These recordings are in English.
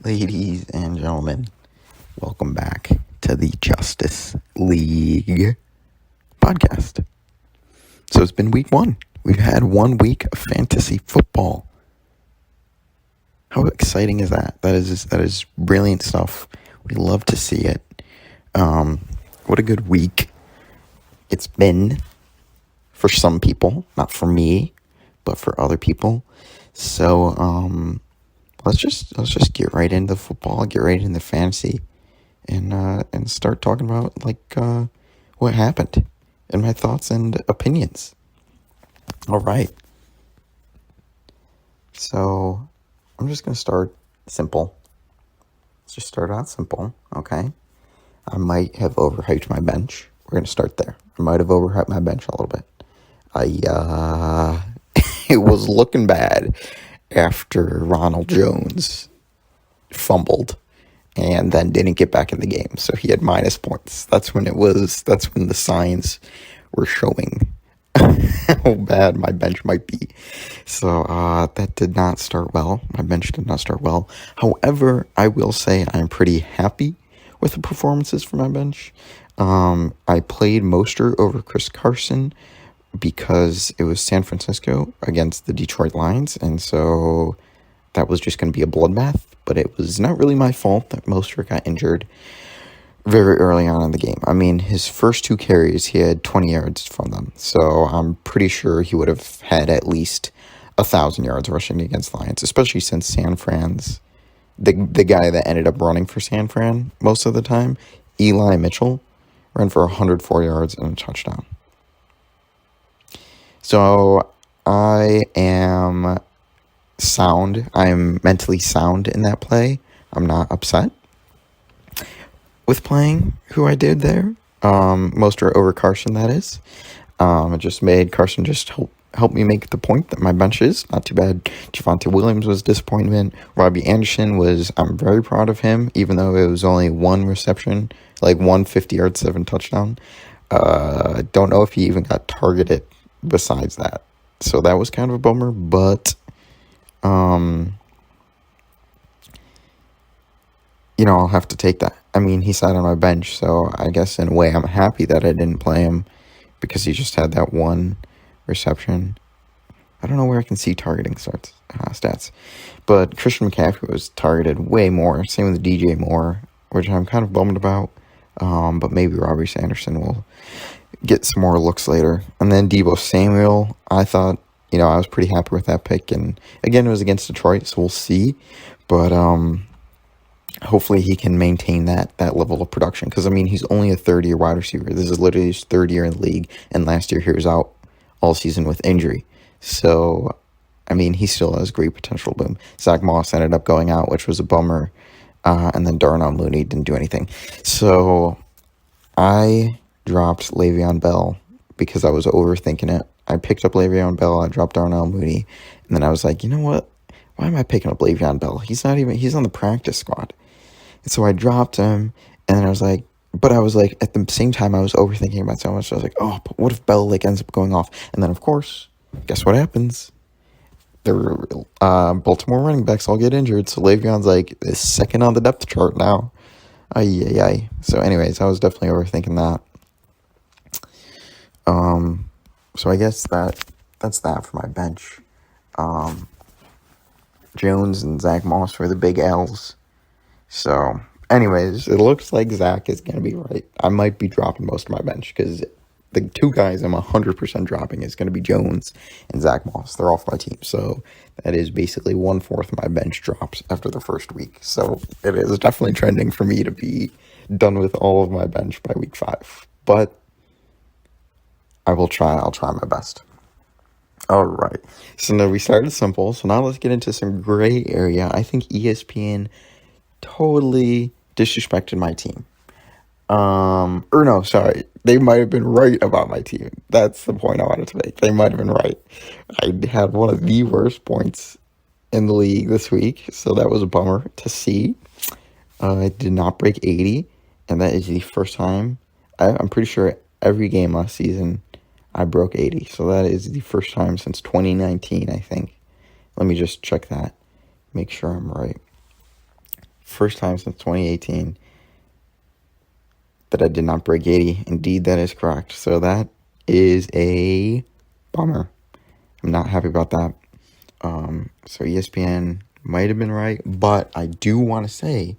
Ladies and gentlemen, welcome back to the Justice League podcast. So it's been week 1. We've had 1 week of fantasy football. How exciting is that? That is brilliant stuff. We love to see it. What a good week it's been for some people, not for me, but for other people. So let's just get right into football, get right into fantasy, and start talking about what happened and my thoughts and opinions. All right. So I'm just gonna start simple. Let's just start out simple, okay? I might have overhyped my bench. We're gonna start there. I might have overhyped my bench a little bit. It was looking bad after Ronald Jones fumbled and then didn't get back in the game. So he had minus points. That's when the signs were showing how bad my bench might be. So that did not start well. My bench did not start well. However, I will say I'm pretty happy with the performances for my bench. I played Mostert over Chris Carson because it was San Francisco against the Detroit Lions, and so that was just going to be a bloodbath. But it was not really my fault that Mostert got injured very early on in the game. I mean, his first 2 carries, he had 20 yards from them. So I'm pretty sure he would have had at least 1,000 yards rushing against the Lions, especially since San Fran's, the guy that ended up running for San Fran most of the time, Eli Mitchell, ran for 104 yards and a touchdown. So I am sound. I'm mentally sound in that play. I'm not upset with playing who I did there. Mostert over Carson, that is. It just made Carson just help me make the point that my bench is not too bad. Javonte Williams was disappointment. Robbie Anderson I'm very proud of him, even though it was only 1 reception, like 150-yard, 7 touchdown. Don't know if he even got targeted besides that. So that was kind of a bummer, but I'll have to take that. I mean, he sat on my bench, so I guess in a way I'm happy that I didn't play him because he just had that 1 reception. I don't know where I can see targeting stats, but Christian McCaffrey was targeted way more. Same with DJ Moore, which I'm kind of bummed about. But maybe Robbie Anderson will get some more looks later. And then Deebo Samuel, I thought, I was pretty happy with that pick. And again, it was against Detroit, so we'll see. But hopefully he can maintain that level of production. Because, I mean, he's only a third-year wide receiver. This is literally his 3rd year in the league. And last year he was out all season with injury. So, I mean, he still has great potential. Boom. Zach Moss ended up going out, which was a bummer. And then Darnell Mooney didn't do anything. So I dropped Le'Veon Bell because I was overthinking it. I picked up Le'Veon Bell. I dropped Darnell Mooney. And then I was like, you know what? Why am I picking up Le'Veon Bell? He's on the practice squad. And so I dropped him. And then I was like, at the same time, I was overthinking about so much. I was like, oh, but what if Bell ends up going off? And then, of course, guess what happens? The Baltimore running backs all get injured. So Le'Veon's is second on the depth chart now. Ay. So anyways, I was definitely overthinking that. So I guess that's that for my bench. Jones and Zach Moss were the big L's. So anyways, it looks like Zach is going to be right. I might be dropping most of my bench because the 2 guys I'm 100% dropping is going to be Jones and Zach Moss. They're off my team. So that is basically 1/4 of my bench drops after the first week. So it is definitely trending for me to be done with all of my bench by week 5. But I'll try my best. All right. So now we started simple. So now let's get into some gray area. I think ESPN totally disrespected my team. They might have been right about my team. That's the point I wanted to make. They might have been right. I had one of the worst points in the league this week, so that was a bummer to see. I did not break 80, and that is the first time. I'm pretty sure every game last season I broke 80, so that is the first time since 2019, I think. Let me just check that, make sure I'm right. first time since 2018 that I did not break 80. Indeed, that is correct. So that is a bummer. I'm not happy about that. So ESPN might have been right, but I do want to say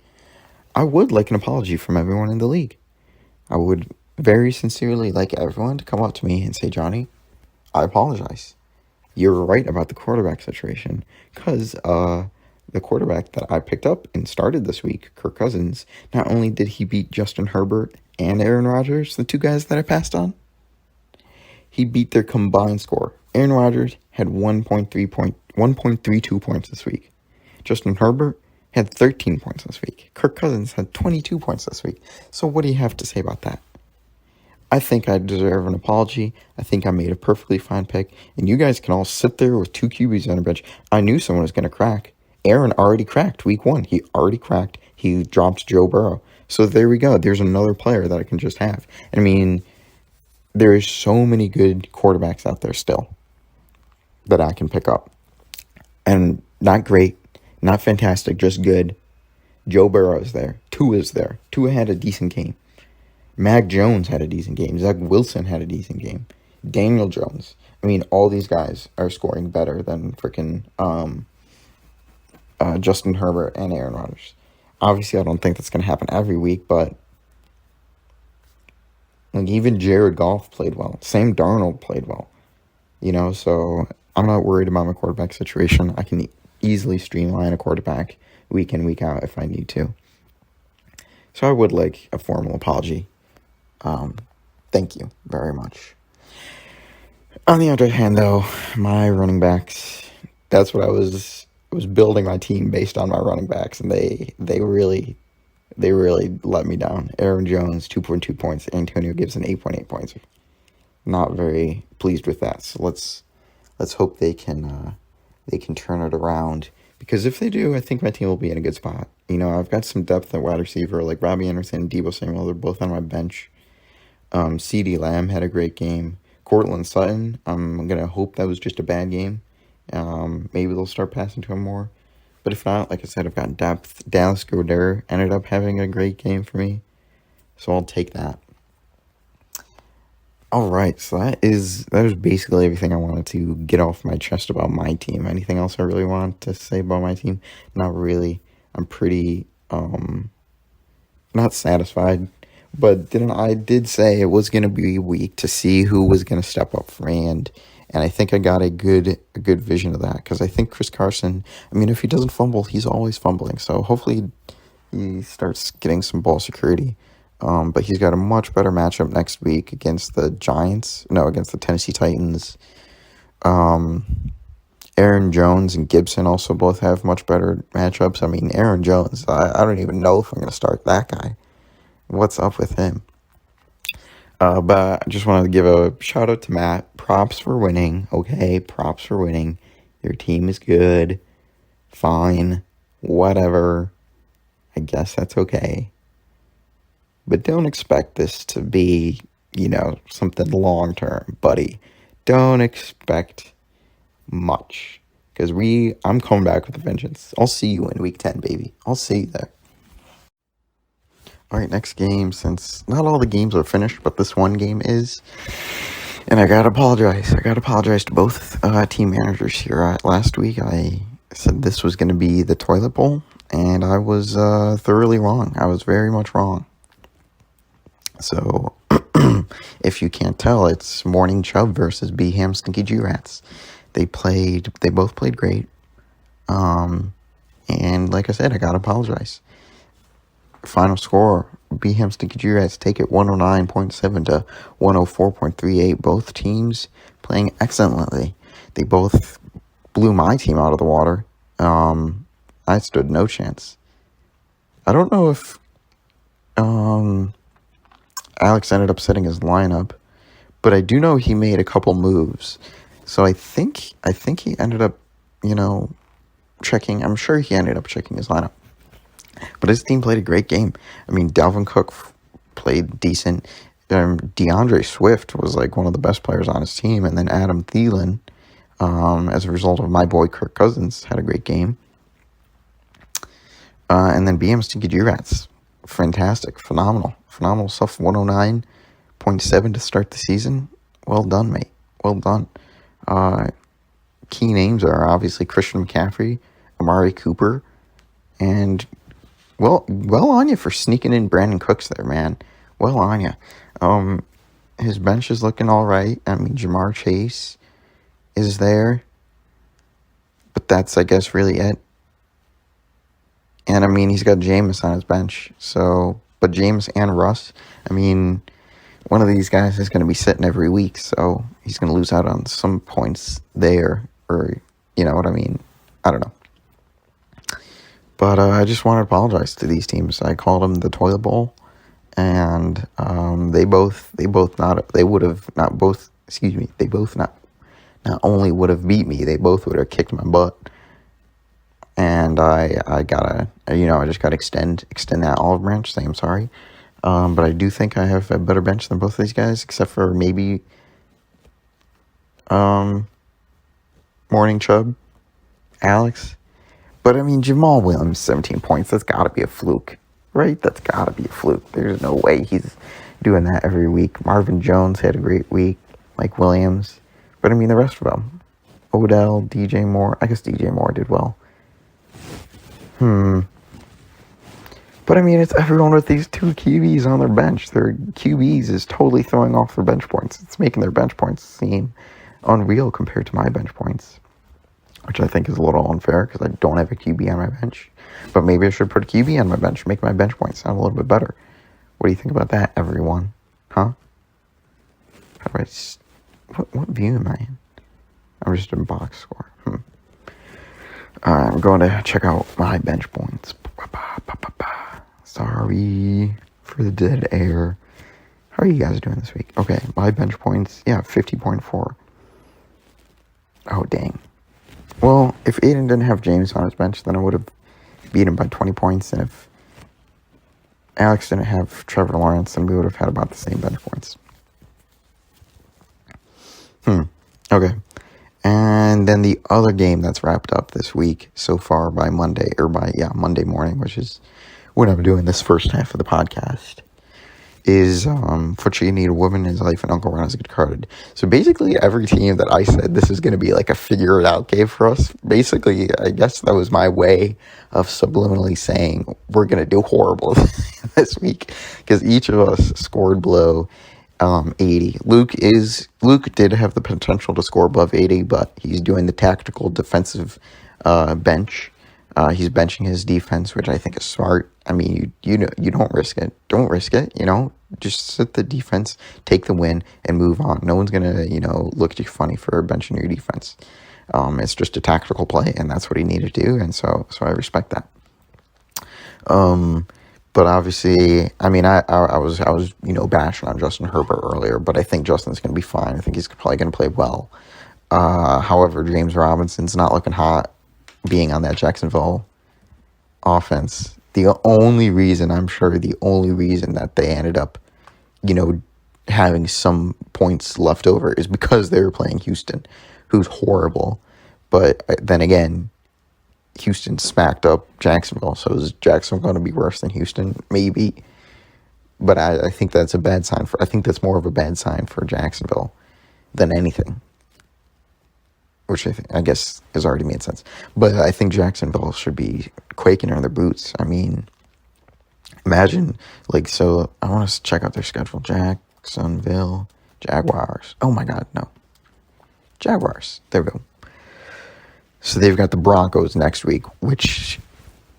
I would like an apology from everyone in the league. I would very sincerely like everyone to come up to me and say, Johnny, I apologize. You're right about the quarterback situation. Because the quarterback that I picked up and started this week, Kirk Cousins, not only did he beat Justin Herbert and Aaron Rodgers, the two guys that I passed on, he beat their combined score. Aaron Rodgers had 1.32 points this week. Justin Herbert had 13 points this week. Kirk Cousins had 22 points this week. So what do you have to say about that? I think I deserve an apology. I think I made a perfectly fine pick. And you guys can all sit there with two QBs on the bench. I knew someone was going to crack. Aaron already cracked week 1. He already cracked. He dropped Joe Burrow. So there we go. There's another player that I can just have. I mean, there is so many good quarterbacks out there still that I can pick up. And not great, not fantastic, just good. Joe Burrow is there. Tua is there. Tua had a decent game. Mac Jones had a decent game. Zach Wilson had a decent game. Daniel Jones. I mean, all these guys are scoring better than freaking Justin Herbert and Aaron Rodgers. Obviously, I don't think that's going to happen every week, but like even Jared Goff played well. Sam Darnold played well. So I'm not worried about my quarterback situation. I can easily streamline a quarterback week in, week out if I need to. So I would like a formal apology. Thank you very much. On the other hand, though, my running backs, that's what I was building my team based on my running backs, and they really let me down. Aaron Jones, 2.2 points. Antonio Gibson, 8.8 points. Not very pleased with that. So let's hope they can turn it around. Because if they do, I think my team will be in a good spot. I've got some depth at wide receiver, like Robbie Anderson and Deebo Samuel. They're both on my bench. CeeDee Lamb had a great game. Cortland Sutton, I'm going to hope that was just a bad game. Maybe they'll start passing to him more. But if not, like I said, I've got depth. Dallas Goedert ended up having a great game for me. So I'll take that. All right, so that was basically everything I wanted to get off my chest about my team. Anything else I really want to say about my team? Not really. I'm pretty not satisfied. But then I did say it was going to be a week to see who was going to step up for me, and I think I got a good vision of that, because I think Chris Carson, I mean, if he doesn't fumble, he's always fumbling, so hopefully he starts getting some ball security. But he's got a much better matchup next week against the Tennessee Titans. Aaron Jones and Gibson also both have much better matchups. I mean, Aaron Jones, I don't even know if I'm going to start that guy. What's up with him? But I just wanted to give a shout out to Matt. Props for winning, okay? Props for winning. Your team is good. Fine. Whatever. I guess that's okay. But don't expect this to be, something long-term, buddy. Don't expect much. Because I'm coming back with a vengeance. I'll see you in week 10, baby. I'll see you there. All right, next game, since not all the games are finished, but this one game is, and I gotta apologize. I gotta apologize to both team managers here. Last week, I said this was going to be the toilet bowl, and I was thoroughly wrong. I was very much wrong. So, if you can't tell, it's Morning Chubb versus B-Ham Stinky G-Rats. They both played great. And like I said, I gotta apologize. Final score, B-Ham Stinky G-Rats take it 109.7 to 104.38. Both teams playing excellently. They both blew my team out of the water. I stood no chance. I don't know if Alex ended up setting his lineup, but I do know he made a couple moves. So I think he ended up, checking. I'm sure he ended up checking his lineup. But his team played a great game. I mean, Dalvin Cook played decent. DeAndre Swift was like one of the best players on his team. And then Adam Thielen, as a result of my boy Kirk Cousins, had a great game. And then BM Stinky G-Rats. Fantastic. Phenomenal stuff. 109.7 to start the season. Well done, mate. Well done. Key names are obviously Christian McCaffrey, Amari Cooper, and well on you for sneaking in Brandon Cooks there, man. Well on you. His bench is looking all right. I mean, Jamar Chase is there, but that's, I guess, really it. And, I mean, he's got Jameis on his bench. So, but Jameis and Russ, I mean, one of these guys is going to be sitting every week. So he's going to lose out on some points there. Or, you know what I mean? I don't know. But I just want to apologize to these teams. I called them the toilet bowl. And they both not only would have beat me, they both would have kicked my butt. And I gotta, I just gotta extend that olive branch, say I'm sorry. But I do think I have a better bench than both of these guys, except for maybe Morning Chubb, Alex. But I mean, Jamal Williams, 17 points, that's gotta be a fluke, right? That's gotta be a fluke. There's no way he's doing that every week. Marvin Jones had a great week, Mike Williams. But I mean, the rest of them, Odell, DJ Moore, I guess DJ Moore did well. But I mean, it's everyone with these two QBs on their bench. Their QBs is totally throwing off their bench points. It's making their bench points seem unreal compared to my bench points, which I think is a little unfair because I don't have a QB on my bench. But maybe I should put a QB on my bench, make my bench points sound a little bit better. What do you think about that, everyone? Huh? What view am I in? I'm just in box score. I'm going to check out my bench points. Sorry for the dead air. How are you guys doing this week? Okay, my bench points, 50.4. Oh, dang. Well, if Aidan didn't have James on his bench, then I would have beat him by 20 points. And if Alex didn't have Trevor Lawrence, then we would have had about the same bench points. Okay. And then the other game that's wrapped up this week so far by Monday morning, which is when I'm doing this first half of the podcast, is Footchiken Need a Woman in His Life and Uncle Ron is a Good Card. So basically every team that I said this is going to be like a figure it out game for us, basically I guess that was my way of subliminally saying we're going to do horrible this week because each of us scored below 80. Luke did have the potential to score above 80, but he's doing the tactical defensive bench. He's benching his defense, which I think is smart. I mean, you don't risk it. Don't risk it, Just sit the defense, take the win, and move on. No one's gonna, look at you funny for benching your defense. It's just a tactical play, and that's what he needed to do, and so I respect that. But obviously, I mean, I was bashing on Justin Herbert earlier, but I think Justin's going to be fine. I think he's probably going to play well. However, James Robinson's not looking hot being on that Jacksonville offense. The only reason that they ended up, having some points left over is because they were playing Houston, who's horrible. But then again, Houston smacked up Jacksonville, so is Jacksonville going to be worse than Houston? Maybe, but I think that's a bad sign I think that's more of a bad sign for Jacksonville than anything, which I guess has already made sense. But I think Jacksonville should be quaking in their boots. I mean, imagine so. I want to check out their schedule. Jacksonville Jaguars. Oh my God, no. Jaguars. There we go. So they've got the Broncos next week, which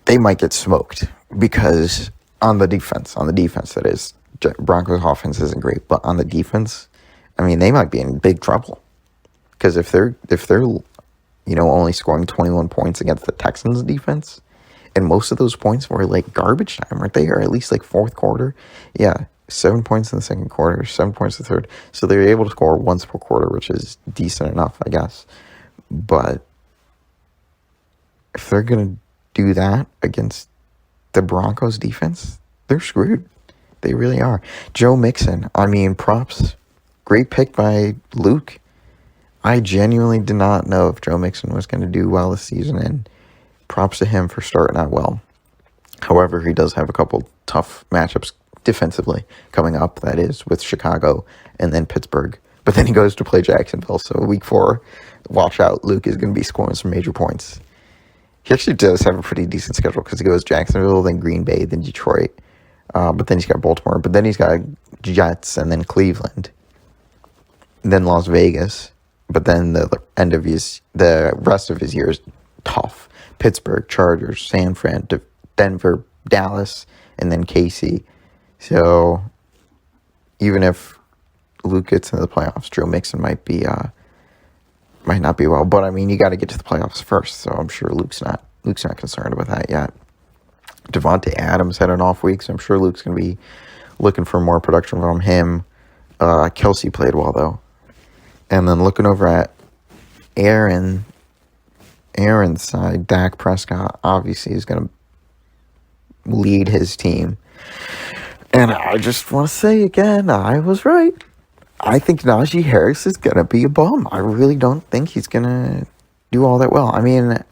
they might get smoked because on the defense that is, Broncos offense isn't great, but on the defense, I mean, they might be in big trouble because if they're only scoring 21 points against the Texans defense, and most of those points were like garbage time, weren't they? Or at least like fourth quarter. Yeah, 7 points in the second quarter, 7 points in the third. So they were able to score once per quarter, which is decent enough, I guess. But if they're going to do that against the Broncos defense, they're screwed. They really are. Joe Mixon, I mean, props. Great pick by Luke. I genuinely did not know if Joe Mixon was going to do well this season, and props to him for starting out well. However, he does have a couple tough matchups defensively coming up, that is, with Chicago and then Pittsburgh. But then he goes to play Jacksonville, so week 4, watch out, Luke is going to be scoring some major points. He actually does have a pretty decent schedule because he goes Jacksonville, then Green Bay, then Detroit. But then he's got Baltimore, but then he's got Jets, and then Cleveland, then Las Vegas. But then the rest of his year is tough. Pittsburgh, Chargers, San Fran, Denver, Dallas, and then KC. So even if Luke gets into the playoffs, Joe Mixon might not be well. But I mean, you got to get to the playoffs first. So I'm sure Luke's not concerned about that yet. Devontae Adams had an off week, so I'm sure Luke's going to be looking for more production from him. Kelsey played well, though. And then looking over at Aaron's side, Dak Prescott obviously is going to lead his team. And I just want to say again, I was right. I think Najee Harris is going to be a bum. I really don't think he's going to do all that well. I mean,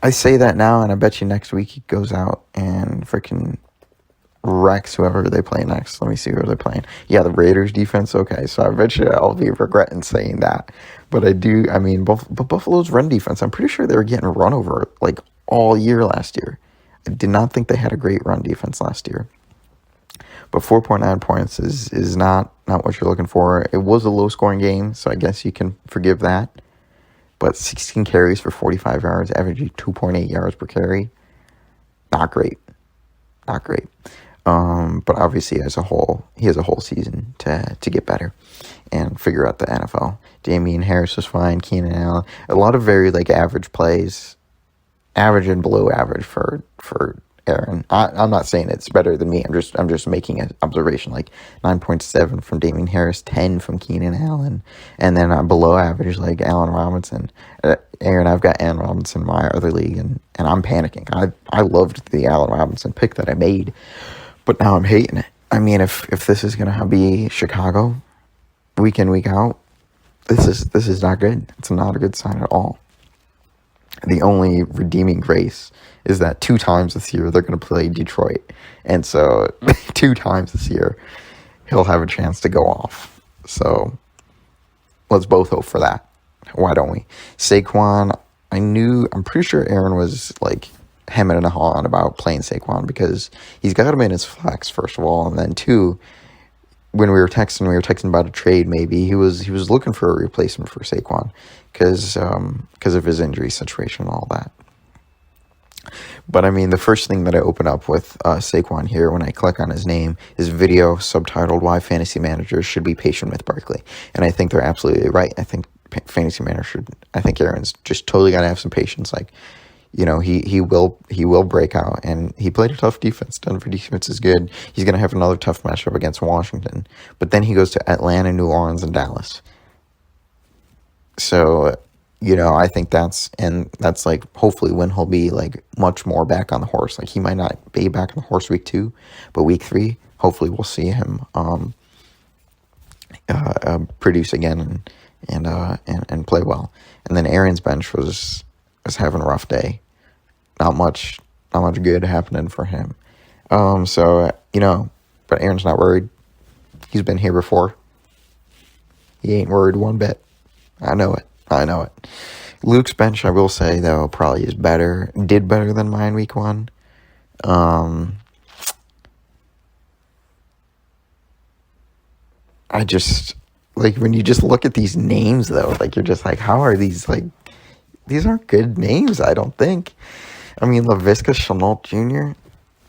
I say that now, and I bet you next week he goes out and freaking wrecks whoever they play next. Let me see who they're playing. Yeah, the Raiders defense. Okay, so I bet you I'll be regretting saying that. But Buffalo's run defense, I'm pretty sure they were getting run over like all year last year. I did not think they had a great run defense last year. But 4.9 points is not what you're looking for. It was a low-scoring game, so I guess you can forgive that. But 16 carries for 45 yards, averaging 2.8 yards per carry. Not great. But obviously, he has a whole season to get better and figure out the NFL. Damian Harris was fine. Keenan Allen. A lot of very average plays. Average and below average for Aaron. I'm not saying it's better than me. I'm just making an observation. 9.7 from Damian Harris, 10 from Keenan Allen, and then below average Allen Robinson. Aaron, I've got Allen Robinson in my other league, and I'm panicking. I loved the Allen Robinson pick that I made, but now I'm hating it. I mean, if this is gonna be Chicago, week in, week out, this is not good. It's not a good sign at all. The only redeeming grace is that 2 times this year they're going to play Detroit. And so 2 times this year he'll have a chance to go off. So let's both hope for that. Why don't we? Saquon, I'm pretty sure Aaron was hemming and hawing about playing Saquon because he's got him in his flex, first of all. And then 2, when we were texting about a trade. Maybe he was looking for a replacement for Saquon because of his injury situation and all that. But I mean, the first thing that I open up with Saquon here when I click on his name is video subtitled "Why Fantasy Managers Should Be Patient with Barkley," and I think they're absolutely right. I think fantasy managers should. I think Aaron's just totally got to have some patience. He will break out, and he played a tough defense. Denver defense is good. He's going to have another tough matchup against Washington, but then he goes to Atlanta, New Orleans, and Dallas. So, I think that's hopefully when he'll be much more back on the horse. He might not be back on the horse week 2, but week 3, hopefully we'll see him produce again and play well. And then Aaron's bench was having a rough day. Not much good happening for him. But Aaron's not worried. He's been here before. He ain't worried one bit. I know it. Luke's bench, I will say, though, probably did better than mine week 1. I just, when you just look at these names, though, you're just how are these, these aren't good names, I don't think. I mean, Laviska Shenault Jr.,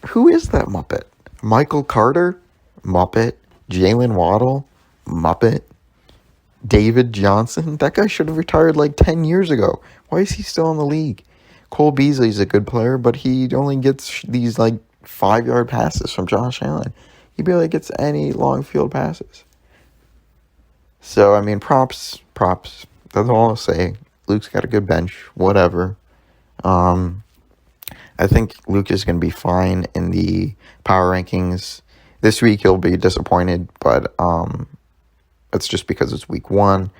who is that Muppet? Michael Carter? Muppet. Jalen Waddle? Muppet. David Johnson? That guy should have retired 10 years ago. Why is he still in the league? Cole Beasley's a good player, but he only gets these 5-yard passes from Josh Allen. He barely gets any long field passes. So, I mean, props. That's all I'll say. Luke's got a good bench. Whatever. I think Luke is going to be fine in the power rankings. This week he'll be disappointed, but it's just because it's week 1.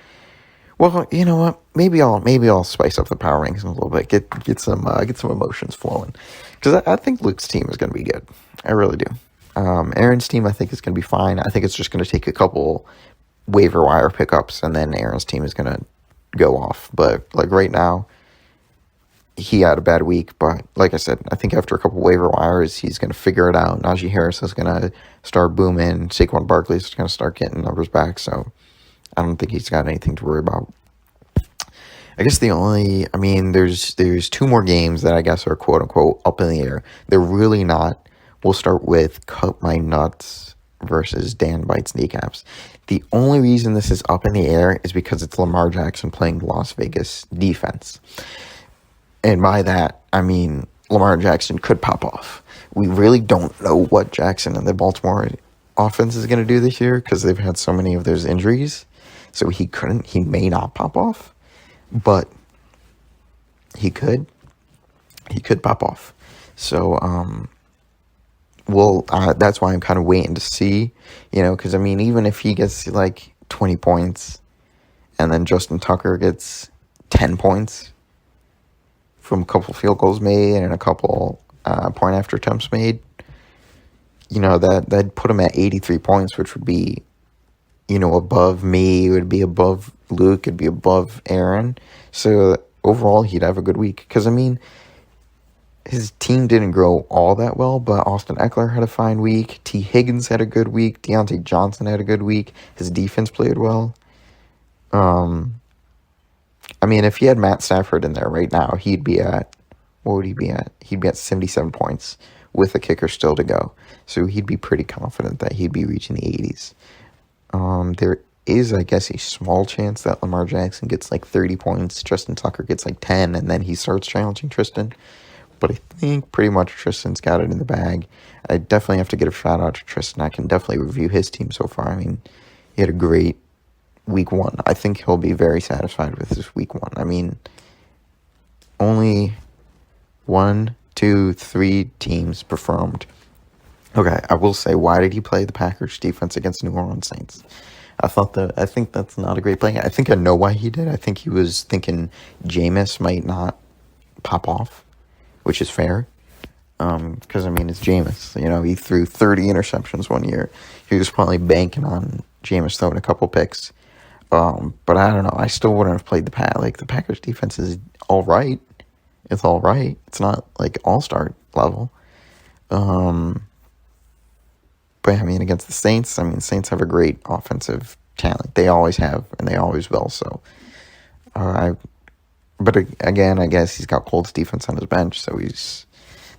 Well, you know what? Maybe I'll spice up the power rankings a little bit. Get some emotions flowing, because I think Luke's team is going to be good. I really do. Aaron's team I think is going to be fine. I think it's just going to take a couple waiver wire pickups, and then Aaron's team is going to go off. But like right now, he had a bad week. But like I said, I think after a couple waiver wires, he's going to figure it out. Najee Harris is going to start booming. Saquon Barkley is going to start getting numbers back. So I don't think he's got anything to worry about. I guess there's two more games that I guess are quote unquote up in the air. They're really not. We'll start with Cut My Nuts versus Dan Bites Kneecaps. The only reason this is up in the air is because it's Lamar Jackson playing Las Vegas defense. And by that, I mean Lamar Jackson could pop off. We really don't know what Jackson and the Baltimore offense is going to do this year because they've had so many of those injuries. So he may not pop off, but he could pop off. So, that's why I'm kind of waiting to see, because I mean, even if he gets like 20 points and then Justin Tucker gets 10 points from a couple field goals made and a couple point after attempts made, that'd put him at 83 points, which would be, above me, it would be above Luke, it'd be above Aaron. So overall, he'd have a good week. Because, I mean, his team didn't grow all that well, but Austin Eckler had a fine week. T. Higgins had a good week. Deontay Johnson had a good week. His defense played well. I mean, if he had Matt Stafford in there right now, he'd be at, what would he be at? He'd be at 77 points with a kicker still to go. So he'd be pretty confident that he'd be reaching the 80s. There is, I guess, a small chance that Lamar Jackson gets like 30 points, Justin Tucker gets like 10, and then he starts challenging Tristan. But I think pretty much Tristan's got it in the bag. I definitely have to give a shout out to Tristan. I can definitely review his team so far. I mean, he had a great week one. I think he'll be very satisfied with his week one. I mean, only 1, 2, 3 teams performed. Okay, I will say, why did he play the Packers defense against New Orleans Saints? I think that's not a great play. I think I know why he did. I think he was thinking Jameis might not pop off, which is fair. Because, I mean, it's Jameis. He threw 30 interceptions one year. He was probably banking on Jameis throwing a couple picks. But I don't know. I still wouldn't have played the Packers defense is all right. It's all right. It's not like all-star level. But I mean, against the Saints, Saints have a great offensive talent. They always have, and they always will. So, but again, I guess he's got Colts defense on his bench, so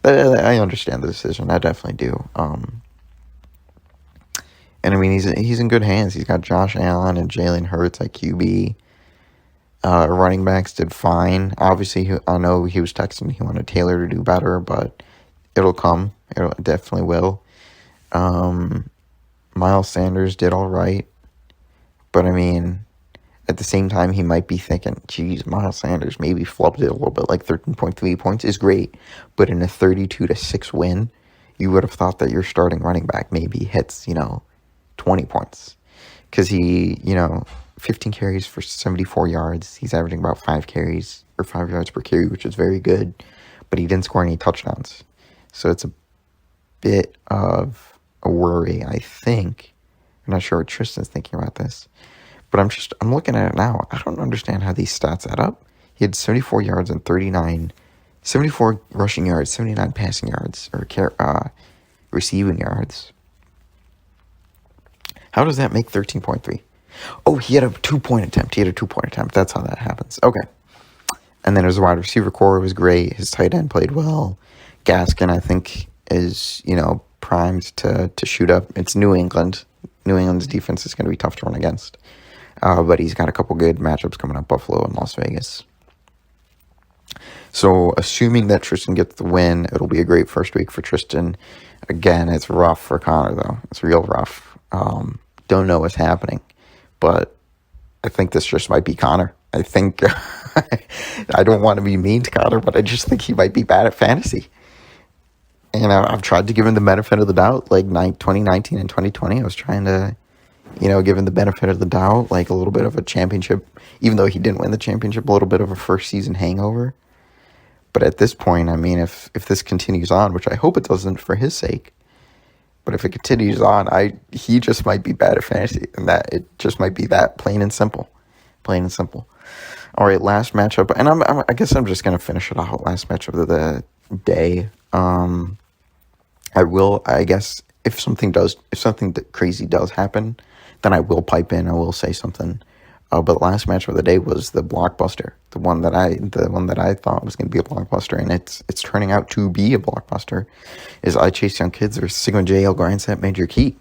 I understand the decision. I definitely do. And I mean, he's in good hands. He's got Josh Allen and Jalen Hurts at QB. Running backs did fine. Obviously, I know he was texting. He wanted Taylor to do better, but it'll come. It definitely will. Miles Sanders did all right. But I mean, at the same time, he might be thinking, geez, Miles Sanders maybe flubbed it a little bit. Like 13.3 points is great. But in a 32-6 win, you would have thought that your starting running back maybe hits, 20 points. Because he, 15 carries for 74 yards. He's averaging about 5 carries or 5 yards per carry, which is very good. But he didn't score any touchdowns. So it's a bit of a worry, I think. I'm not sure what Tristan's thinking about this. But I'm looking at it now. I don't understand how these stats add up. He had 74 yards and 74 rushing yards, 79 passing yards, or receiving yards. How does that make 13.3? Oh, he had a 2-point attempt. That's how that happens. Okay. And then his wide receiver core was great. His tight end played well. Gaskin, I think, is, primed to shoot up. It's New England. New England's defense is going to be tough to run against. But he's got a couple good matchups coming up, Buffalo and Las Vegas. So, assuming that Tristan gets the win, it'll be a great first week for Tristan. Again, it's rough for Connor, though. It's real rough. Don't know what's happening. But I think this just might be Connor. I think, I don't want to be mean to Connor, but I just think he might be bad at fantasy. And I've tried to give him the benefit of the doubt, like 2019 and 2020. I was trying to, given the benefit of the doubt, like a little bit of a championship, even though he didn't win the championship, a little bit of a first season hangover. But at this point, I mean, if this continues on, which I hope it doesn't for his sake, but if it continues on, he just might be bad at fantasy, and that it just might be that plain and simple. All right, last matchup, and I guess I'm just gonna finish it out. Last matchup of the day. I guess if something crazy does happen, then I will pipe in. I will say something. But last match of the day was the blockbuster, the one that I thought was going to be a blockbuster, and it's turning out to be a blockbuster. Is I Chase Young Kids versus Sigma JL Grindset Major Key.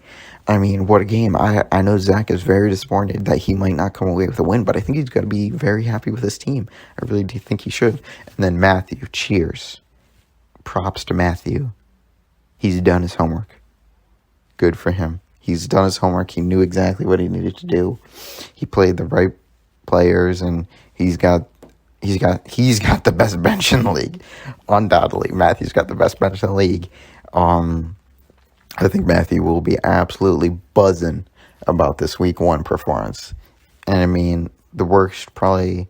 I mean, what a game! I know Zach is very disappointed that he might not come away with a win, but I think he's going to be very happy with his team. I really do think he should. And then Matthew, cheers, props to Matthew. He's done his homework. Good for him. He's done his homework. He knew exactly what he needed to do. He played the right players, and he's got the best bench in the league. Undoubtedly, Matthew's got the best bench in the league. I think Matthew will be absolutely buzzing about this week 1 performance. And I mean, the worst probably.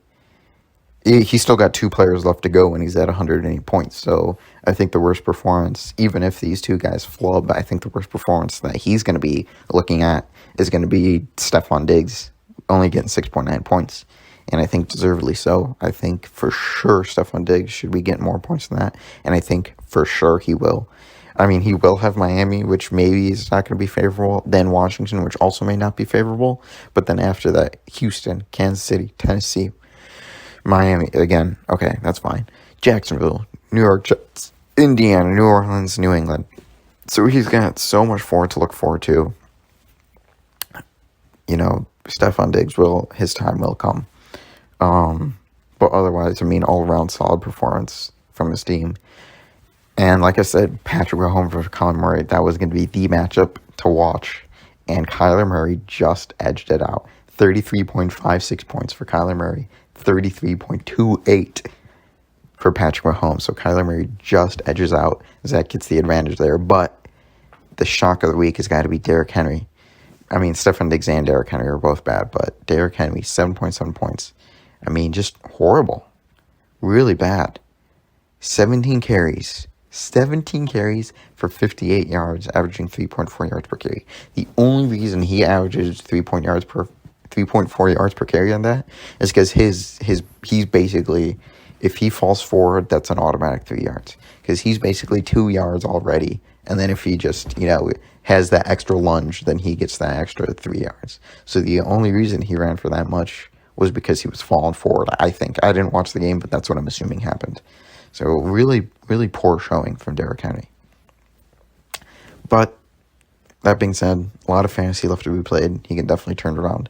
He's still got 2 players left to go, and he's at 108 points. So I think the worst performance, even if these 2 guys flub, I think the worst performance that he's going to be looking at is going to be Stephon Diggs, only getting 6.9 points. And I think deservedly so. I think for sure Stephon Diggs should be getting more points than that. And I think for sure he will. I mean, he will have Miami, which maybe is not going to be favorable. Then Washington, which also may not be favorable. But then after that, Houston, Kansas City, Tennessee, Miami, again, okay, that's fine. Jacksonville, New York Jets, Indiana, New Orleans, New England. So he's got so much to look forward to. Stephon Diggs his time will come. But otherwise, I mean, all around solid performance from his team. And like I said, Patrick Mahomes versus Kyler Murray, that was going to be the matchup to watch. And Kyler Murray just edged it out. 33.56 points for Kyler Murray. 33.28 for Patrick Mahomes. So Kyler Murray just edges out. Zach gets the advantage there. But the shock of the week has got to be Derrick Henry. I mean, Stephon Diggs and Derrick Henry are both bad, but Derrick Henry, 7.7 points. I mean, just horrible. Really bad. 17 carries for 58 yards, averaging 3.4 yards per carry. The only reason he averages 3.4 yards per carry on that is because he's basically, if he falls forward, that's an automatic 3 yards. Because he's basically 2 yards already. And then if he just, has that extra lunge, then he gets that extra 3 yards. So the only reason he ran for that much was because he was falling forward, I think. I didn't watch the game, but that's what I'm assuming happened. So really, really poor showing from Derrick Henry. But that being said, a lot of fantasy left to be played. He can definitely turn it around.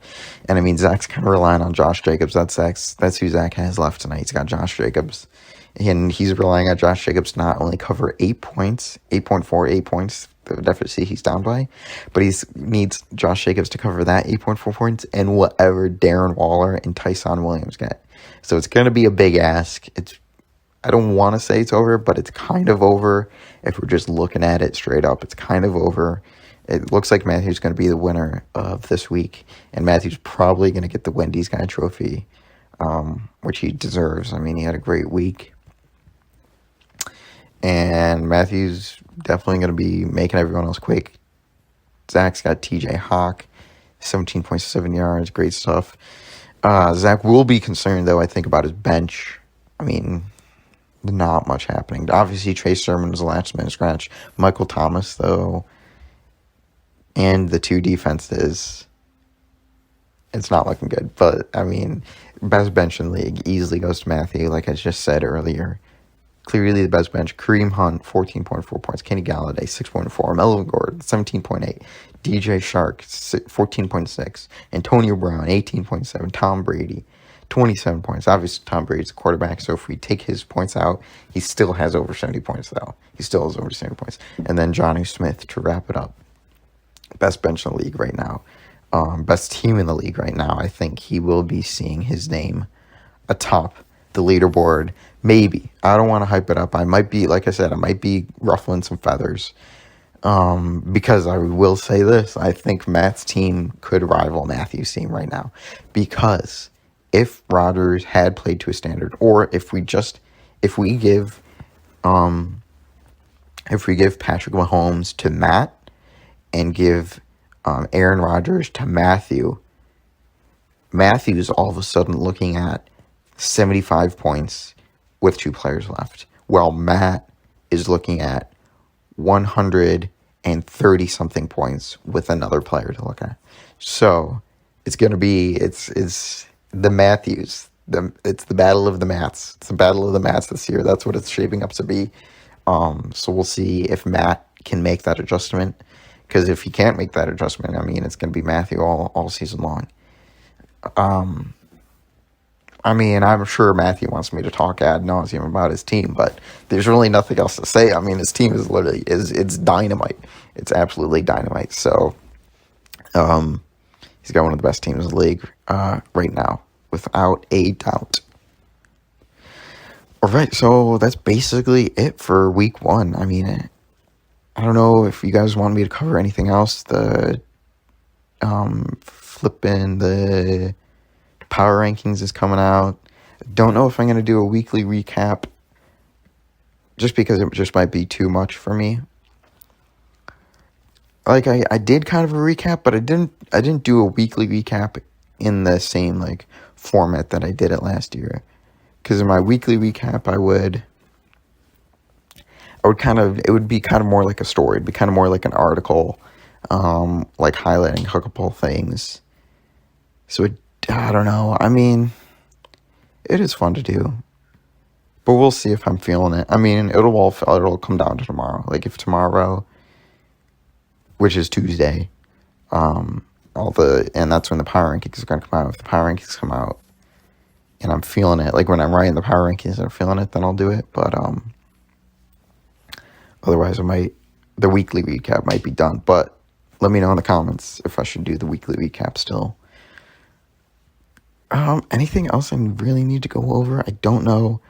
And I mean, Zach's kind of relying on Josh Jacobs. That's who Zach has left tonight. He's got Josh Jacobs. And he's relying on Josh Jacobs to not only cover 8 points, the deficit he's down by, but he needs Josh Jacobs to cover that 8.4 points and whatever Darren Waller and Tyson Williams get. So it's going to be a big ask. I don't want to say it's over, but it's kind of over. If we're just looking at it straight up, it's kind of over. It looks like Matthew's going to be the winner of this week, and Matthew's probably going to get the Wendy's Guy trophy, which he deserves. I mean, he had a great week. And Matthew's definitely going to be making everyone else quake. Zach's got TJ Hawk, 17.7 yards, great stuff. Zach will be concerned, though, I think, about his bench. I mean, not much happening. Obviously, Trey Sermon was the last minute scratch. Michael Thomas, though, and the 2 defenses, it's not looking good. But, I mean, best bench in the league easily goes to Matthew, like I just said earlier. Clearly the best bench. Kareem Hunt, 14.4 points. Kenny Galladay, 6.4. Melvin Gordon, 17.8. DJ Shark, 14.6. Antonio Brown, 18.7. Tom Brady, 27 points. Obviously, Tom Brady's the quarterback, so if we take his points out, he still has over 70 points, though. He still has over 70 points. And then Jonnu Smith to wrap it up. Best bench in the league right now. Best team in the league right now. I think he will be seeing his name atop the leaderboard. Maybe. I don't want to hype it up. I might be, like I said, I might be ruffling some feathers. Because I will say this, I think Matt's team could rival Matthew's team right now. Because if Rodgers had played to a standard, or if we give Patrick Mahomes to Matt and give Aaron Rodgers to Matthew's all of a sudden looking at 75 points with 2 players left, while Matt is looking at 130 something points with another player to look at. So it's gonna be it's the Matthews. It's the battle of the Mats. It's the battle of the Mats this year. That's what it's shaping up to be. So we'll see if Matt can make that adjustment. Because if he can't make that adjustment, I mean, it's going to be Matthew all season long. I mean, I'm sure Matthew wants me to talk ad nauseum about his team, but there's really nothing else to say. I mean, his team is literally it's dynamite. It's absolutely dynamite. So, he's got one of the best teams in the league right now, without a doubt. All right, so that's basically it for week 1. I mean, I don't know if you guys want me to cover anything else. The flipping the power rankings is coming out. Don't know if I'm going to do a weekly recap, just because it just might be too much for me. Like I did kind of a recap, but I didn't do a weekly recap in the same like format that I did it last year. Because in my weekly recap, it would be kind of more like a story. It'd be kind of more like an article, like highlighting a couple things. So I don't know. I mean, it is fun to do, but we'll see if I'm feeling it. I mean, it'll come down to tomorrow. Like if tomorrow, which is Tuesday, and that's when the power rankings are going to come out. If the power rankings come out, and I'm feeling it, like when I'm writing the power rankings and I'm feeling it, then I'll do it. But otherwise, the weekly recap might be done. But let me know in the comments if I should do the weekly recap still. Anything else I really need to go over? I don't know.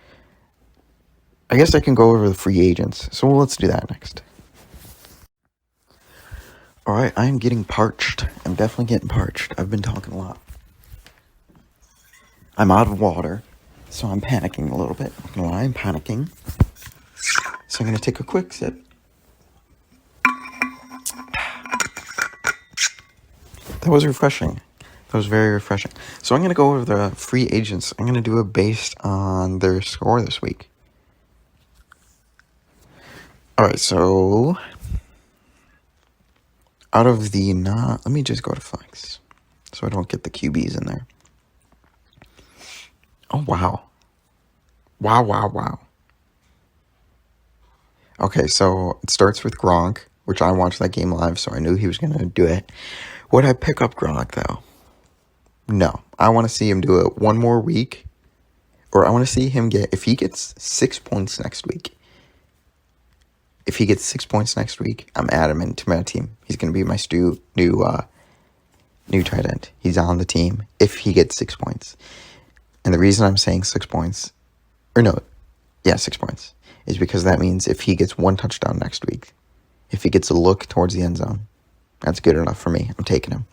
I guess I can go over the free agents. So let's do that next. All right, I am getting parched. I'm definitely getting parched. I've been talking a lot. I'm out of water, so I'm panicking a little bit. I'm not gonna lie, I'm panicking. So I'm gonna take a quick sip. That was refreshing. That was very refreshing. So I'm going to go over the free agents. I'm going to do it based on their score this week. All right, so out of the let me just go to flex so I don't get the QBs in there. Oh, wow. Wow. Okay, so it starts with Gronk, which I watched that game live, so I knew he was going to do it. Would I pick up Gronk, though? No. I want to see him do it one more week, or I want to see him if he gets 6 points next week. If he gets 6 points next week, I'm adding him to my team. He's going to be my new tight end. He's on the team if he gets 6 points. And the reason I'm saying 6 points, 6 points, is because that means if he gets 1 touchdown next week, if he gets a look towards the end zone, that's good enough for me. I'm taking him.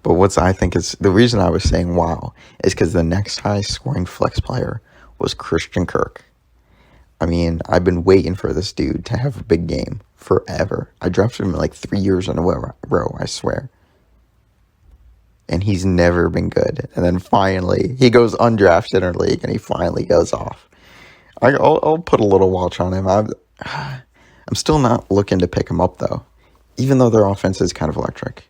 But I think is the reason I was saying wow is because the next highest scoring flex player was Christian Kirk. I mean, I've been waiting for this dude to have a big game forever. I drafted him like 3 years in a row, I swear. And he's never been good. And then finally, he goes undrafted in our league, and he finally goes off. I'll put a little watch on him. I'm still not looking to pick him up, though, even though their offense is kind of electric.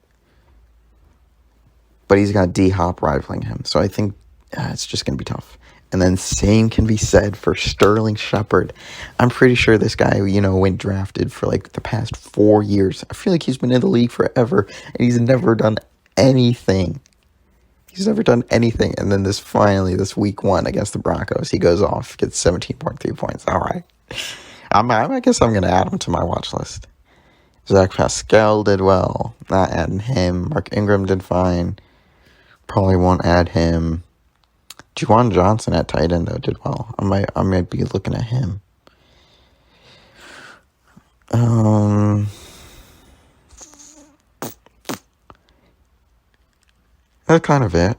But he's got D-Hop rivaling him, so I think it's just going to be tough. And then same can be said for Sterling Shepard. I'm pretty sure this guy, went drafted for like the past 4 years. I feel like he's been in the league forever, and he's never done anything. And then this week 1 against the Broncos, he goes off, gets 17.3 points. All right. I guess I'm going to add him to my watch list. Zach Pascal did well. Not adding him. Mark Ingram did fine. Probably won't add him. Juwan Johnson at tight end, though, did well. I might be looking at him. That's kind of it.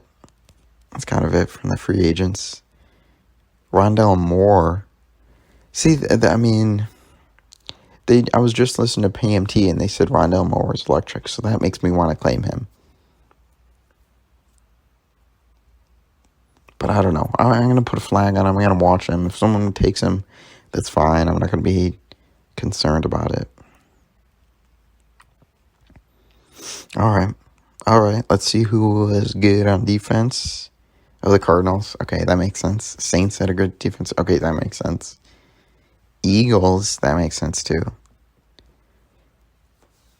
That's kind of it from the free agents. Rondell Moore. See, I mean, I was just listening to PMT and they said Rondell Moore is electric, so that makes me want to claim him. But I don't know. I'm going to put a flag on him. I'm going to watch him. If someone takes him, that's fine. I'm not going to be concerned about it. All right. Let's see who was good on defense. Oh, the Cardinals. Okay, that makes sense. Saints had a good defense. Okay, that makes sense. Eagles, that makes sense too.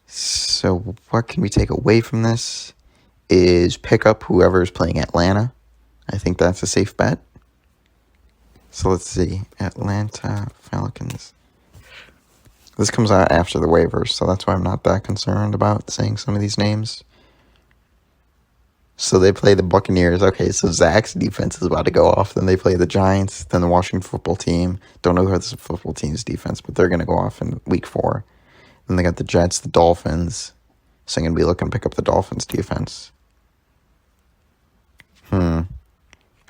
So what can we take away from this is pick up whoever is playing Atlanta. I think that's a safe bet. So let's see. Atlanta Falcons. This comes out after the waivers, so that's why I'm not that concerned about saying some of these names. So they play the Buccaneers. Okay, so Zach's defense is about to go off. Then they play the Giants, then the Washington football team. Don't know who has the football team's defense, but they're going to go off in week 4. Then they got the Jets, the Dolphins. So I'm going to be looking to pick up the Dolphins defense.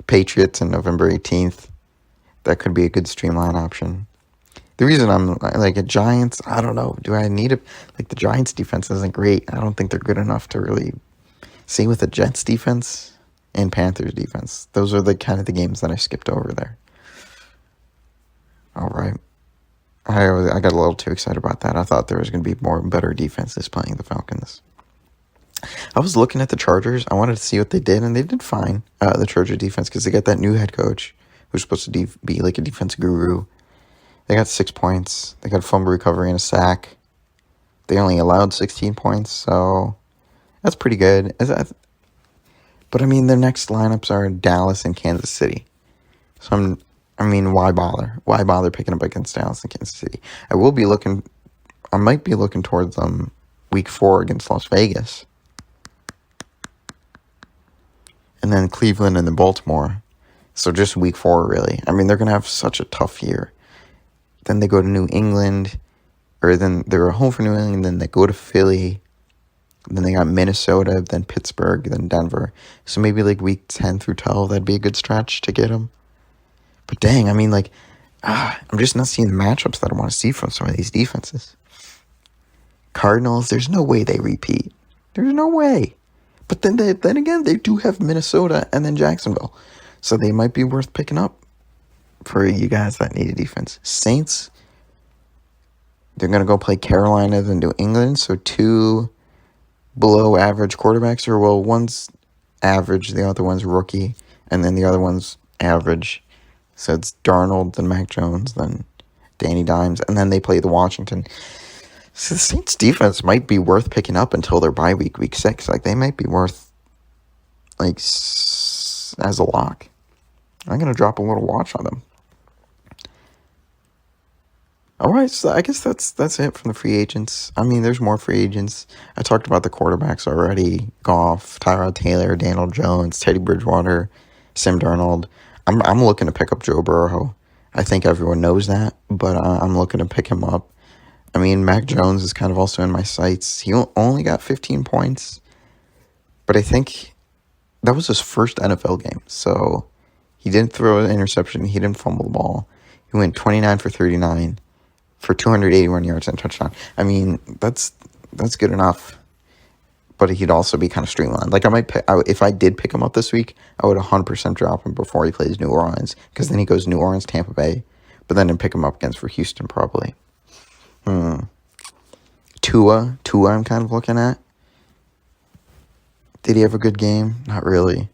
Patriots on November 18th. That could be a good streamline option. The reason I'm like a Giants, I don't know. Do I need it? Like the Giants defense isn't great. I don't think they're good enough to really. Same with the Jets defense and Panthers defense. Those are the kind of the games that I skipped over there. All right. I got a little too excited about that. I thought there was going to be more better defenses playing the Falcons. I was looking at the Chargers. I wanted to see what they did, and they did fine, the Charger defense, because they got that new head coach who's supposed to be like a defense guru. They got 6 points. They got a fumble recovery and a sack. They only allowed 16 points, so that's pretty good. But, I mean, their next lineups are Dallas and Kansas City. So, why bother? Why bother picking up against Dallas and Kansas City? I might be looking towards them week 4 against Las Vegas. And then Cleveland and then Baltimore. So just week 4, really. I mean, they're going to have such a tough year. Then they go to New England, or then they're home for New England, then they go to Philly. Then they got Minnesota, then Pittsburgh, then Denver. So maybe like week 10 through 12, that'd be a good stretch to get them. But dang, I mean, like, I'm just not seeing the matchups that I want to see from some of these defenses. Cardinals, there's no way they repeat. There's no way. But then again, they do have Minnesota and then Jacksonville. So they might be worth picking up for you guys that need a defense. Saints, they're going to go play Carolina then New England. So 2 below average quarterbacks, or well, one's average, the other one's rookie, and then the other one's average. So it's Darnold, then Mac Jones, then Danny Dimes, and then they play the Washington. So the Saints defense might be worth picking up until their bye week 6. Like, they might be worth, like, as a lock. I'm going to drop a little watch on them. All right, so I guess that's it from the free agents. I mean, there's more free agents. I talked about the quarterbacks already. Goff, Tyrod Taylor, Daniel Jones, Teddy Bridgewater, Sam Darnold. I'm looking to pick up Joe Burrow. I think everyone knows that, but I'm looking to pick him up. I mean, Mac Jones is kind of also in my sights. He only got 15 points, but I think that was his first NFL game. So he didn't throw an interception. He didn't fumble the ball. He went 29 for 39 for 281 yards and a touchdown. I mean, that's good enough. But he'd also be kind of streamlined. Like, if I did pick him up this week, I would 100% drop him before he plays New Orleans, because then he goes New Orleans, Tampa Bay, but then pick him up against for Houston probably. Tua, I'm kind of looking at. Did he have a good game? Not really.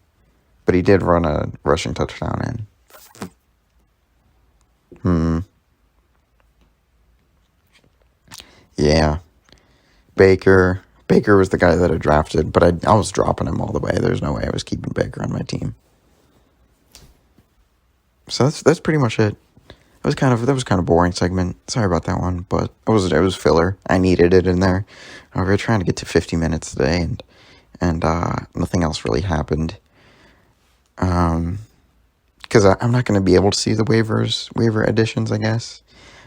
But he did run a rushing touchdown in. Yeah. Baker was the guy that I drafted, but I was dropping him all the way. There's no way I was keeping Baker on my team. So that's pretty much it. That was kind of boring segment. Sorry about that one, but it was filler. I needed it in there. We were trying to get to 50 minutes today, and nothing else really happened. Because I'm not going to be able to see the waiver additions, I guess,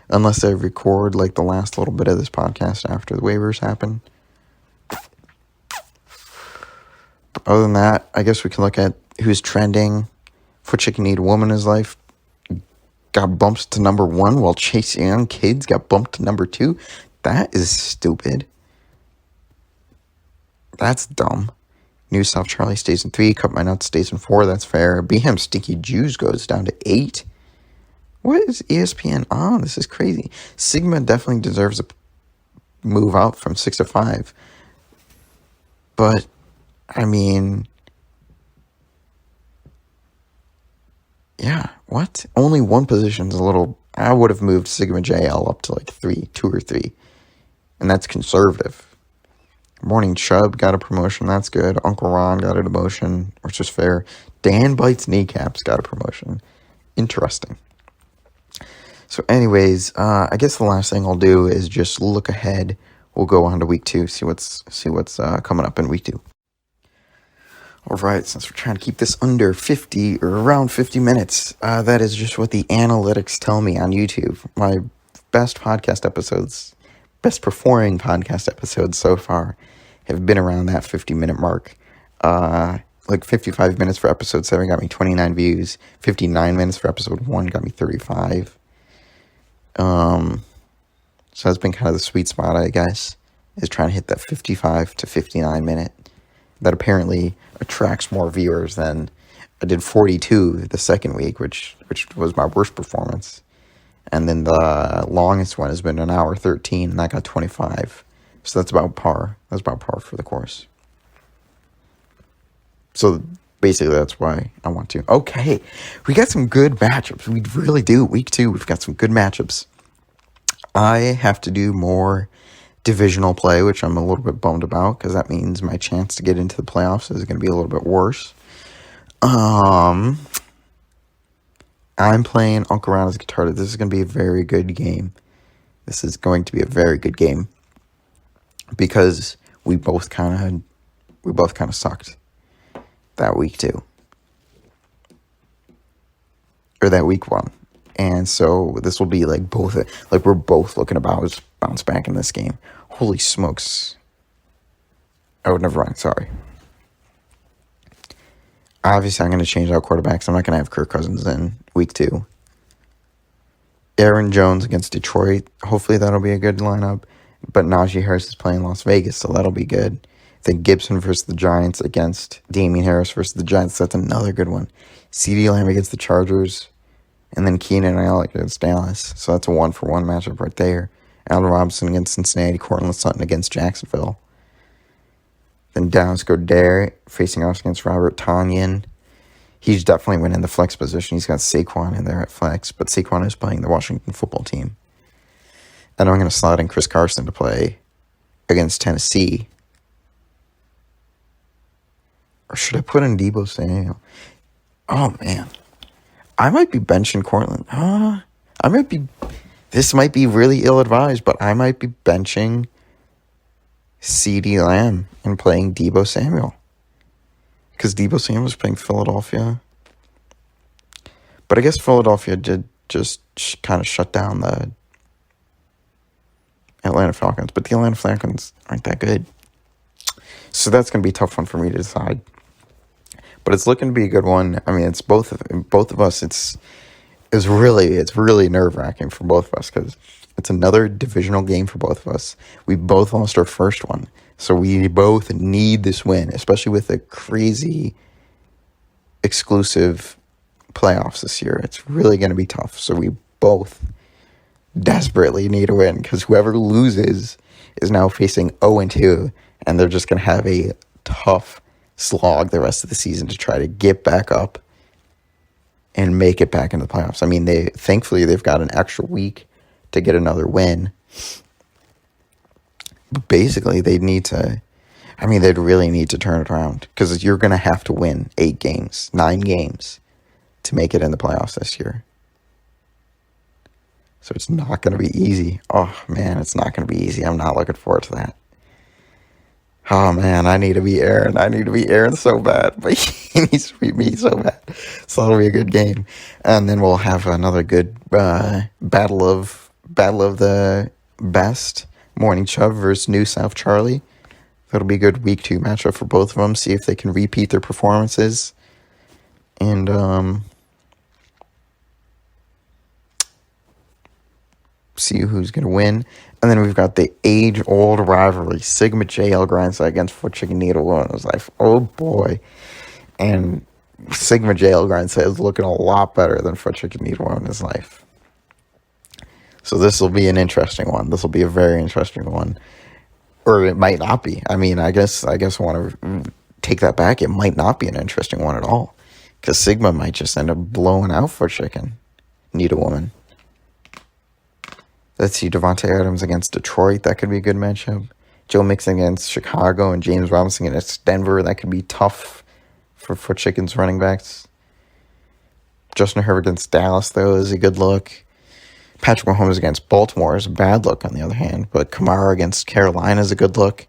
unless I record like the last little bit of this podcast after the waivers happen. Other than that, I guess we can look at who's trending. Footchiken Need a Woman in his life got bumped to number 1, while Chase Young Kids got bumped to number 2. That is stupid. That's dumb. New South Charlie stays in 3. Cut My Nuts stays in 4. That's fair. Beham Stinky Jews goes down to 8. What is ESPN on? This is crazy. Sigma definitely deserves a move out from 6 to 5. But, I mean, yeah, what? Only one position's a little... I would have moved Sigma JL up to like 2 or 3. And that's conservative. Morning Chubb got a promotion. That's good. Uncle Ron got a demotion, which is fair. Dan Bites Kneecaps got a promotion. Interesting. So anyways, I guess the last thing I'll do is just look ahead. We'll go on to week 2, see what's coming up in week 2. All right, since we're trying to keep this under 50 or around 50 minutes, that is just what the analytics tell me on YouTube. My best performing podcast episodes so far have been around that 50-minute mark. Like 55 minutes for episode 7 got me 29 views. 59 minutes for episode 1 got me 35. So that's been kind of the sweet spot, I guess, is trying to hit that 55 to 59 minute. That apparently attracts more viewers than I did 42 the second week, which was my worst performance. And then the longest one has been an hour 13, and that got 25. So that's about par. That's about par for the course. So basically that's why I want to. Okay, we got some good matchups. We really do. Week 2, we've got some good matchups. I have to do more divisional play, which I'm a little bit bummed about, because that means my chance to get into the playoffs is going to be a little bit worse. I'm playing Uncle Ron as guitar. This is going to be a very good game. This is going to be a very good game because we both kind of sucked that week 2 or that week 1, and so this will be like we're both looking about bounce back in this game. Holy smokes! Oh, never mind. Sorry. Obviously, I'm going to change out quarterbacks. I'm not going to have Kirk Cousins in week 2. Aaron Jones against Detroit. Hopefully, that'll be a good lineup. But Najee Harris is playing Las Vegas, so that'll be good. Then Gibson versus the Giants against Damian Harris versus the Giants. That's another good one. CeeDee Lamb against the Chargers. And then Keenan Allen against Dallas. So that's a 1-for-1 matchup right there. Allen Robinson against Cincinnati. Courtland Sutton against Jacksonville. Then Dallas Goedert facing off against Robert Tonyan. He's definitely winning the flex position. He's got Saquon in there at flex, but Saquon is playing the Washington football team. And I'm going to slot in Chris Carson to play against Tennessee. Or should I put in Deebo Samuel? Oh, man. I might be benching Courtland. This might be really ill-advised, but I might be benching CeeDee Lamb and playing Deebo Samuel. Because Deebo Samuel was playing Philadelphia. But I guess Philadelphia did just kind of shut down the Atlanta Falcons. But the Atlanta Falcons aren't that good. So that's going to be a tough one for me to decide. But it's looking to be a good one. I mean, it's both of us. It's really nerve-wracking for both of us because it's another divisional game for both of us. We both lost our first one. So we both need this win, especially with the crazy exclusive playoffs this year. It's really going to be tough. So we both desperately need a win because whoever loses is now facing 0-2, and they're just going to have a tough slog the rest of the season to try to get back up and make it back into the playoffs. I mean, thankfully they've got an extra week to get another win. But basically, they'd really need to turn it around because you're going to have to win 9 games to make it in the playoffs this year. So it's not going to be easy. Oh, man, it's not going to be easy. I'm not looking forward to that. Oh, man, I need to be Aaron. I need to be Aaron so bad. But he needs to beat me so bad. So that'll be a good game. And then we'll have another good battle of the best. Morning Chubb versus New South Charlie. That'll be a good week 2 matchup for both of them. See if they can repeat their performances. And see who's going to win. And then we've got the age-old rivalry, Sigma JL Grindstone against footchiken Needle Woman's Life. Oh, boy. And Sigma JL Grindstone is looking a lot better than footchiken Needle Woman's Life. So this will be an interesting one. This will be a very interesting one. Or it might not be. I mean, I guess I want to take that back. It might not be an interesting one at all. Because Sigma might just end up blowing out footchiken Needle Woman. Let's see, Devontae Adams against Detroit. That could be a good matchup. Joe Mixon against Chicago and James Robinson against Denver. That could be tough for footchicken's running backs. Justin Herbert against Dallas, though, is a good look. Patrick Mahomes against Baltimore is a bad look, on the other hand. But Kamara against Carolina is a good look.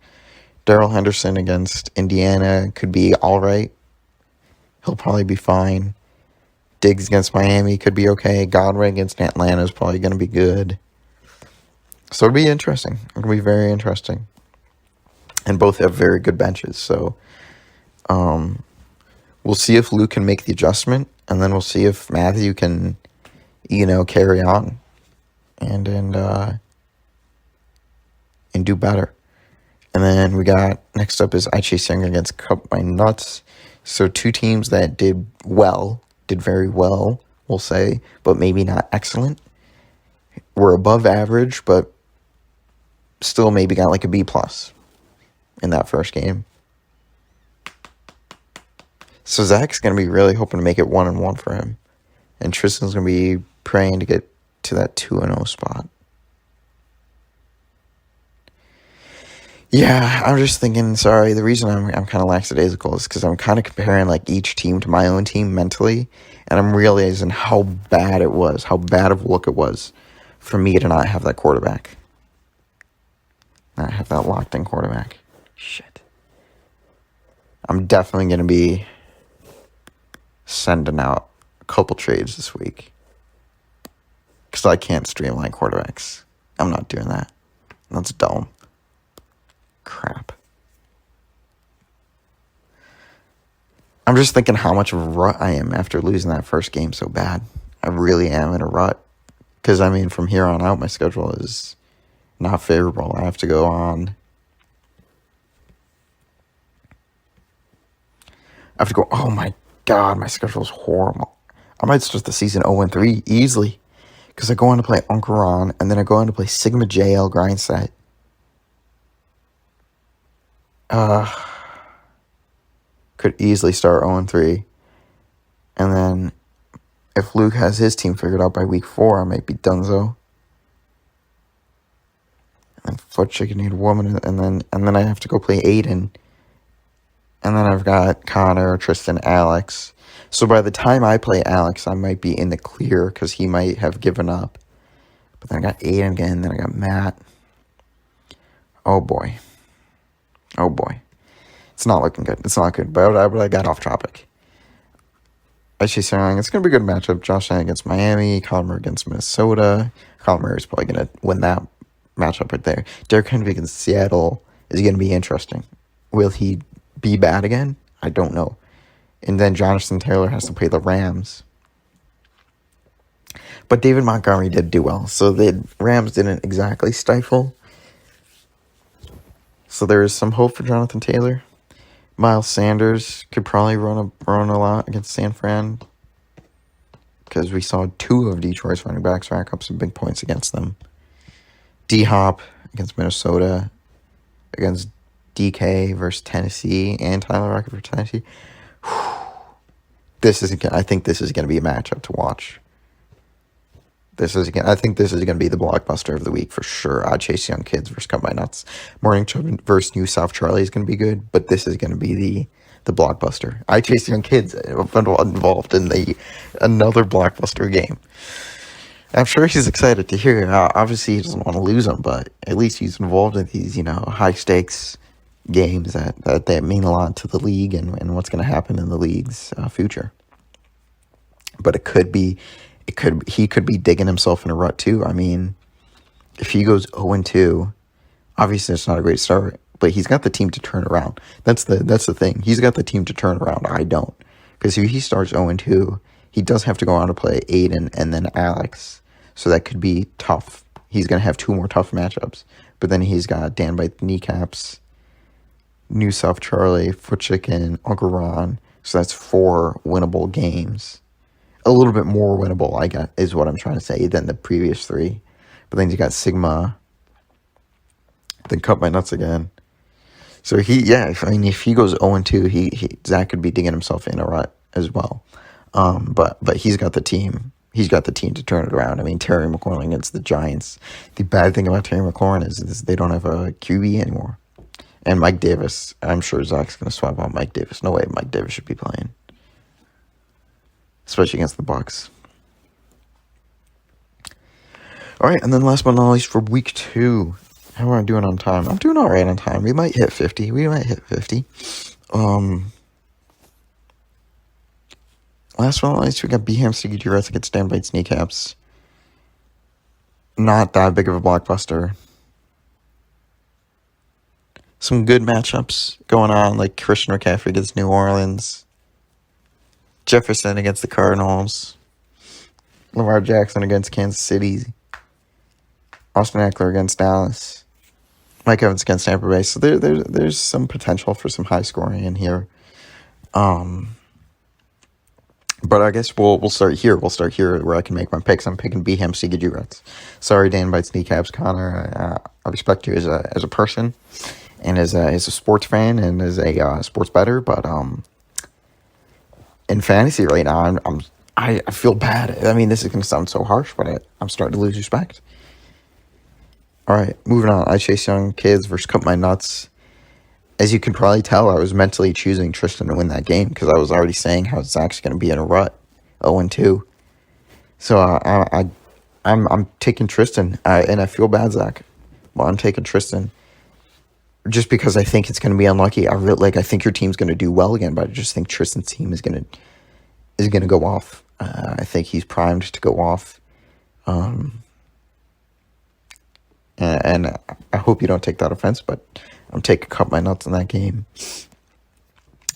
Darrell Henderson against Indiana could be all right. He'll probably be fine. Diggs against Miami could be okay. Godwin against Atlanta is probably going to be good. So it'll be interesting. It'll be very interesting. And both have very good benches. So we'll see if Luke can make the adjustment. And then we'll see if Matthew can, carry on and do better. And then we got, next up is I Chase Young against Cup My Nuts. So two teams that did very well, we'll say, but maybe not excellent. Were above average, but still maybe got like a B+ in that first game. So Zach's going to be really hoping to make it 1-1 for him. And Tristan's going to be praying to get to that 2-0 spot. Yeah, I'm just thinking, sorry, the reason I'm kind of lackadaisical is because I'm kind of comparing like each team to my own team mentally, and I'm realizing how bad it was, how bad of a look it was for me to not have that quarterback. Not have that locked-in quarterback. Shit. I'm definitely going to be sending out a couple trades this week because I can't streamline quarterbacks. I'm not doing that. That's dumb. Crap. I'm just thinking how much of a rut I am after losing that first game so bad. I really am in a rut. Because, from here on out, my schedule is not favorable. I have to go on. Oh my God, my schedule is horrible. I might start the season 0-3 easily. Because I go on to play Uncle Ron, and then I go on to play Sigma JL Grindset. Could easily start 0-3. And then if Luke has his team figured out by week 4, I might be donezo. And footchiken Needle Woman, and then I have to go play Aidan. And then I've got Connor, Tristan, Alex. So by the time I play Alex, I might be in the clear because he might have given up. But then I got Aidan again, then I got Matt. Oh boy. It's not looking good. It's not good. But I got off topic. I Chase Young, it's going to be a good matchup. Josh Allen against Miami, Kyler Murray against Minnesota. Kyler Murray is probably going to win that matchup right there. Derrick Henry against Seattle is going to be interesting. Will he be bad again? I don't know. And then Jonathan Taylor has to play the Rams. But David Montgomery did do well. So the Rams didn't exactly stifle. So there is some hope for Jonathan Taylor. Miles Sanders could probably run a lot against San Fran. Because we saw 2 of Detroit's running backs rack up some big points against them. D-Hop against Minnesota. Against DK versus Tennessee. And Tyler Lockett for Tennessee. I think this is going to be a matchup to watch. I think this is going to be the blockbuster of the week for sure. I Chase Young Kids versus Cut My Nuts. Morning Chubb versus New South Charlie is going to be good, but this is going to be the blockbuster. I Chase Young Kids involved in another blockbuster game. I'm sure he's excited to hear it. Obviously, he doesn't want to lose them, but at least he's involved in these, high stakes games that mean a lot to the league and what's going to happen in the league's future. But he could be digging himself in a rut too. If he goes 0-2, obviously it's not a great start, but he's got the team to turn around. That's the thing. He's got the team to turn around. I don't. Because if he starts 0-2, he does have to go on to play Aidan and then Alex. So that could be tough. He's going to have 2 more tough matchups. But then he's got Dan by the Kneecaps, New South Charlie, footchiken, Uncle Ron. So that's 4 winnable games. A little bit more winnable, I guess, is what I'm trying to say, than the previous 3. But then you got Sigma, then Cut My Nuts again. So if he goes 0-2, Zach could be digging himself in a rut as well. But he's got the team. He's got the team to turn it around. I mean, Terry McLaurin against the Giants. The bad thing about Terry McLaurin is they don't have a QB anymore. And Mike Davis, I'm sure Zach's going to swap out Mike Davis. No way Mike Davis should be playing. Especially against the Bucs. All right, and then last but not least for week 2. How am I doing on time? I'm doing all right on time. We might hit 50. Last but not least, we got Beham Sticky Jurassic against Dan Bites Kneecaps. Not that big of a blockbuster. Some good matchups going on, like Christian McCaffrey against New Orleans, Jefferson against the Cardinals, Lamar Jackson against Kansas City, Austin Eckler against Dallas, Mike Evans against Tampa Bay. So there's some potential for some high scoring in here. But I guess we'll start here. We'll start here where I can make my picks. I'm picking Beham Sigurds. Sorry, Dan Bites Kneecaps, Connor. I respect you as a person and as a sports fan and as a sports bettor. But in fantasy right now, I feel bad. I mean, this is going to sound so harsh, but I'm starting to lose respect. All right, moving on. I chase young kids versus Cut My Nuts. As you can probably tell, I was mentally choosing Tristan to win that game because I was already saying how Zach's going to be in a rut, 0-2. So I'm taking Tristan, and I feel bad, Zach. Well, I'm taking Tristan just because I think it's going to be unlucky. I think your team's going to do well again, but I just think Tristan's team is going to go off. I think he's primed to go off. And I hope you don't take that offense, but I'm taking Cut My Nuts in that game.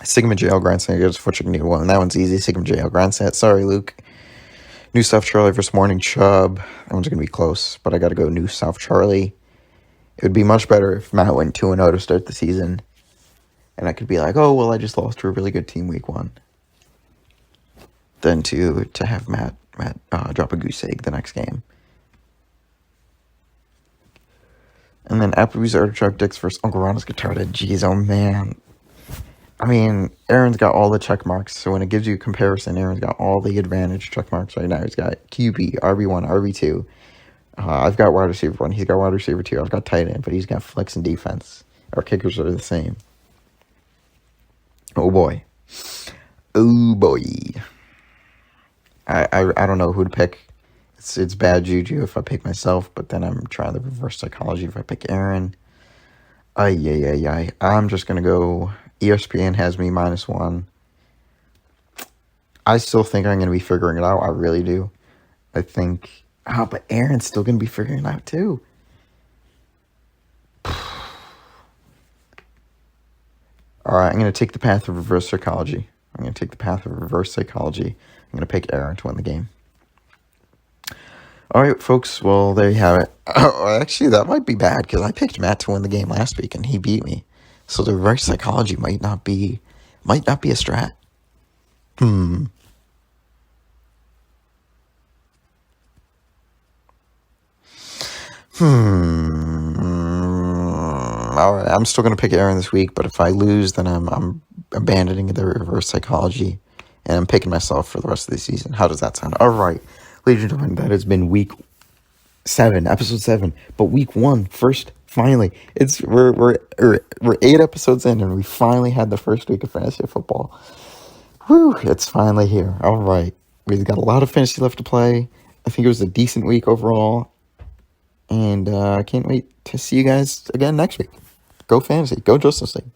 Sigma JL Grandstand against footchiken one. That one's easy. Sigma JL Grandstand. Sorry, Luke. New South Charlie versus Morning Chubb. That one's going to be close, but I got to go New South Charlie. It would be much better if Matt went 2-0 to start the season. And I could be like, oh, well, I just lost to a really good team week 1. Than to have Matt drop a goose egg the next game. And then Applebee's Artichoke Dicks versus Uncle Ronald's Guitar. Jeez, oh man. I mean, Aaron's got all the check marks, so when it gives you a comparison, Aaron's got all the advantage check marks right now. He's got QB, RB1, RB2. I've got wide receiver 1. He's got wide receiver 2. I've got tight end, but he's got flex and defense. Our kickers are the same. Oh boy. Oh boy. I don't know who to pick. It's bad juju if I pick myself, but then I'm trying the reverse psychology if I pick Aaron. I'm just going to go. ESPN has me -1. I still think I'm going to be figuring it out. I really do. I think. But Aaron's still going to be figuring it out too. All right, I'm going to take the path of reverse psychology. I'm going to pick Aaron to win the game. All right, folks. Well, there you have it. Oh, actually, that might be bad because I picked Matt to win the game last week and he beat me. So the reverse psychology might not be a strat. All right, I'm still gonna pick Aaron this week, but if I lose, then I'm abandoning the reverse psychology and I'm picking myself for the rest of the season. How does that sound? All right. Ladies and gentlemen, that has been week 7, episode 7. But week 1, first, finally, we're 8 episodes in, and we finally had the first week of fantasy football. Whew, it's finally here. All right, we've got a lot of fantasy left to play. I think it was a decent week overall, and I can't wait to see you guys again next week. Go fantasy, go Justice League.